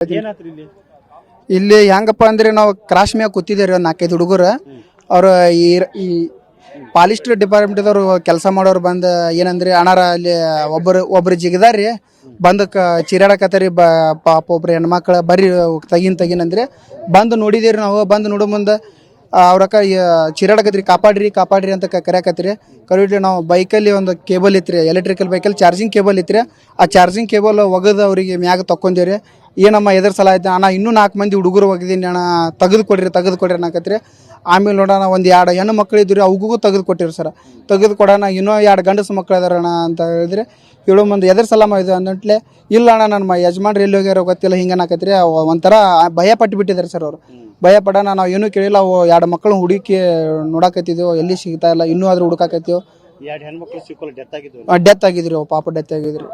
ಏನಾತ್ರಿ ಇಲ್ಲಿ ಇಲ್ಲಿ ಹೆಂಗಪ್ಪ ಅಂದ್ರೆ ನಾವು ಕ್ರಾಶ್ ಮ್ಯಾಗ ಕೂತಿದ್ದೇವೆ ಒಂದು 4-5 ಹುಡುಗರು. ಅವ್ರು ಈ ಪಾಲಿಸ್ಟರ್ ಡಿಪಾರ್ಟ್ಮೆಂಟ್ದವ್ರು ಕೆಲಸ ಮಾಡೋರು ಬಂದು ಏನಂದ್ರೆ ಅಣ್ಣಾರ ಅಲ್ಲಿ ಒಬ್ರು ಜಿಗದಾರಿ ಬಂದು ಚಿರಾಡಕತ್ತಾರಿ ಪಾಪ ಒಬ್ರು ಹೆಣ್ಮಕ್ಳು ಬರ್ರಿ ತಗಿನ್ ಅಂದ್ರೆ ಬಂದು ನೋಡಿದೇವ್ರಿ. ನಾವು ಬಂದು ನೋಡೋ ಮುಂದೆ ಅವ್ರಕ್ಕ ಚಿರಾಡಕತ್ರಿ ಕಾಪಾಡ್ರಿ ಅಂತ ಕರೆಯಕತ್ರಿ. ಕರೀಲಿ ನಾವು ಬೈಕಲ್ಲಿ ಒಂದು ಕೇಬಲ್ ಇತ್ತು ರೀ, ಎಲೆಕ್ಟ್ರಿಕಲ್ ಬೈಕಲ್ಲಿ ಚಾರ್ಜಿಂಗ್ ಕೇಬಲ್ ಇತ್ತು ರೀ. ಆ ಚಾರ್ಜಿಂಗ್ ಕೇಬಲ್ ಒಗದು ಅವರಿಗೆ ಮ್ಯಾಗ ತಕ್ಕೊಂದೇವ್ರಿ. ಏನಮ್ಮ ಎದ್ರ ಸಲ ಆಯ್ತು ಅಣ್ಣ, ಇನ್ನೂ 4 ಮಂದಿ ಹುಡುಗರು ಒಗದೀನಿ ಅಣ್ಣ, ತೆಗೆದು ಕೊಡ್ರಿ ಅನ್ನಕತ್ರಿ. ಆಮೇಲೆ ನೋಡೋಣ ಒಂದು 2 ಹೆಣ್ಣು ಮಕ್ಳು ಇದ್ರಿ, ಅವಗೂ ತೆಗೆದು ಕೊಟ್ಟಿರಿ ಸರ್. ತೆಗೆದು ಕೊಡೋಣ, ಇನ್ನೂ 2 ಗಂಡಸು ಮಕ್ಳು ಅದಾರಣ್ಣ ಅಂತ ಹೇಳಿದ್ರೆ ಹೇಳೋ ಮುಂದೆ ಎದ್ರ ಸಲಾಮ ಇದು ಅಂದಂಟ್ಲೆ ಇಲ್ಲ ಅಣ್ಣ ನನ್ನ ಯಜಮಾನ್ರು ಎಲ್ಲಿ ಹೋಗ್ಯಾರೋ ಗೊತ್ತಿಲ್ಲ ಹಿಂಗೆ ಅನ್ನಕತ್ರಿ. ಒಂಥರ ಭಯ ಪಟ್ಟುಬಿಟ್ಟಿದ್ದಾರೆ ಸರ್ ಅವರು. ಭಯ ಪಡೋಣ, ನಾವು ಏನೂ ಕೇಳಿಲ್ಲ. ಅವು 2 ಮಕ್ಕಳು ಹುಡುಕಿ ನೋಡಕತ್ತಿದ್ದೆವು, ಎಲ್ಲಿ ಸಿಗ್ತಾ ಇಲ್ಲ, ಇನ್ನೂ ಆದ್ರೂ ಹುಡುಕಾಕತ್ತೀವಿ. 2 ಹೆಣ್ಮಕ್ಳು ಸಿಕ್ಕೋಲ್ಲ, ಡೆತ್ ಆಗಿದ್ರಿ. ಅವು ಪಾಪ ಡೆತ್ ಆಗಿದ್ರಿ.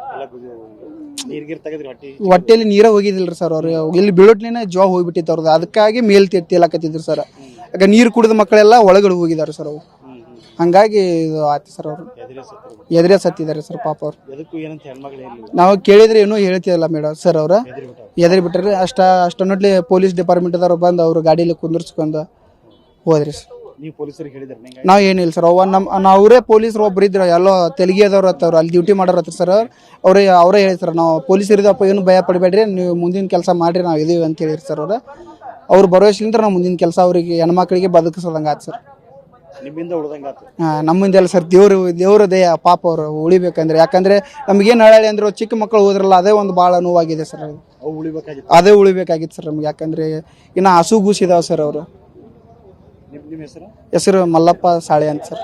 ನೀರ್ಗಿರ್ ತೆಗೆದ್ರಿ ಹೊಟ್ಟೆಯಲ್ಲಿ ನೀರೇ ಹೋಗಿದಿಲ್ರಿ ಸರ್. ಅವ್ರು ಇಲ್ಲಿ ಬೀಳೋಟ್ಲಿನೇ ಜೀವ ಹೋಗ್ಬಿಟ್ಟಿತ್ತು ಅವ್ರದ್ದು. ಅದಕ್ಕಾಗಿ ಮೇಲ್ ತೇಲಾಕತ್ತಿದ್ರು ಸರ್. ಆಗ ನೀರು ಕುಡಿದ ಮಕ್ಕಳೆಲ್ಲ ಒಳಗಡೆ ಹೋಗಿದ್ದಾರೆ ಸರ್. ಅವು ಹಂಗಾಗಿ ಇದು ಆಯ್ತು ಸರ್. ಅವರು ಎದುರೇ ಸತ್ತಿದ್ದಾರೆ ಸರ್ ಪಾಪ ಅವ್ರು. ನಾವು ಕೇಳಿದ್ರೆ ಏನೂ ಹೇಳ್ತಿಲ್ಲ ಮೇಡಮ್ ಸರ್. ಅವ್ರು ಎದುರು ಬಿಟ್ರಿ. ಅಷ್ಟನ್ನೊಟ್ಲಿ ಪೊಲೀಸ್ ಡಿಪಾರ್ಟ್ಮೆಂಟ್ದವ್ರು ಬಂದು ಅವ್ರು ಗಾಡೀಲಿ ಕುಂದರ್ಸ್ಕೊಂಡು ಹೋದ್ರಿ ಸರ್. ನಾವ್ ಏನಿಲ್ಲ ಸರ್. ಅವರೇ ಪೊಲೀಸರು ಒಬ್ರು ಇದ್ರು, ಎಲ್ಲೋ ತೆಲುಗಿಯದವ್ರು ಹತ್ತವ್ರು, ಅಲ್ಲಿ ಡ್ಯೂಟಿ ಮಾಡೋರು ಹತ್ರ ಸರ್. ಅವರೇ ಹೇಳಿ ಸರ್, ನಾವು ಪೊಲೀಸ್ ಇರಿದಪ್ಪ, ಏನು ಭಯ ಪಡಬೇಡ್ರಿ, ನೀವು ಮುಂದಿನ ಕೆಲಸ ಮಾಡ್ರಿ, ನಾವು ಇದೀವಿ ಅಂತ ಹೇಳಿರಿ ಸರ್. ಅವ್ರು ಭರವಸೆಲಿಂದ ನಾವು ಮುಂದಿನ ಕೆಲಸ ಅವರಿಗೆ ಹೆಣ್ಮಕ್ಳಿಗೆ ಬದುಕಿಸೋದಂಗೆ ಆಯ್ತು ಸರ್. ನಮ್ಮಿಂದ ಎಲ್ಲ ಸರ್. ದೇವ್ರ ದಯ ಪಾಪ ಅವರು ಉಳಿಬೇಕಂದ್ರೆ. ಯಾಕಂದ್ರೆ ನಮ್ಗೇನು ಹೇಳಿ ಅಂದ್ರೆ ಚಿಕ್ಕ ಮಕ್ಕಳು ಹೋದ್ರಲ್ಲ, ಅದೇ ಒಂದು ಭಾಳ ನೋವಾಗಿದೆ ಸರ್. ಅದೇ ಉಳಿಬೇಕಾಗಿತ್ತು ಸರ್ ನಮ್ಗೆ. ಯಾಕಂದ್ರೆ ಇನ್ನು ಹಸು ಗೂಸಿದಾವ್ ಸರ್. ಅವರು ಹೆಸರು ಮಲ್ಲಪ್ಪ ಸಾಳೆ ಅಂತ ಸರ್.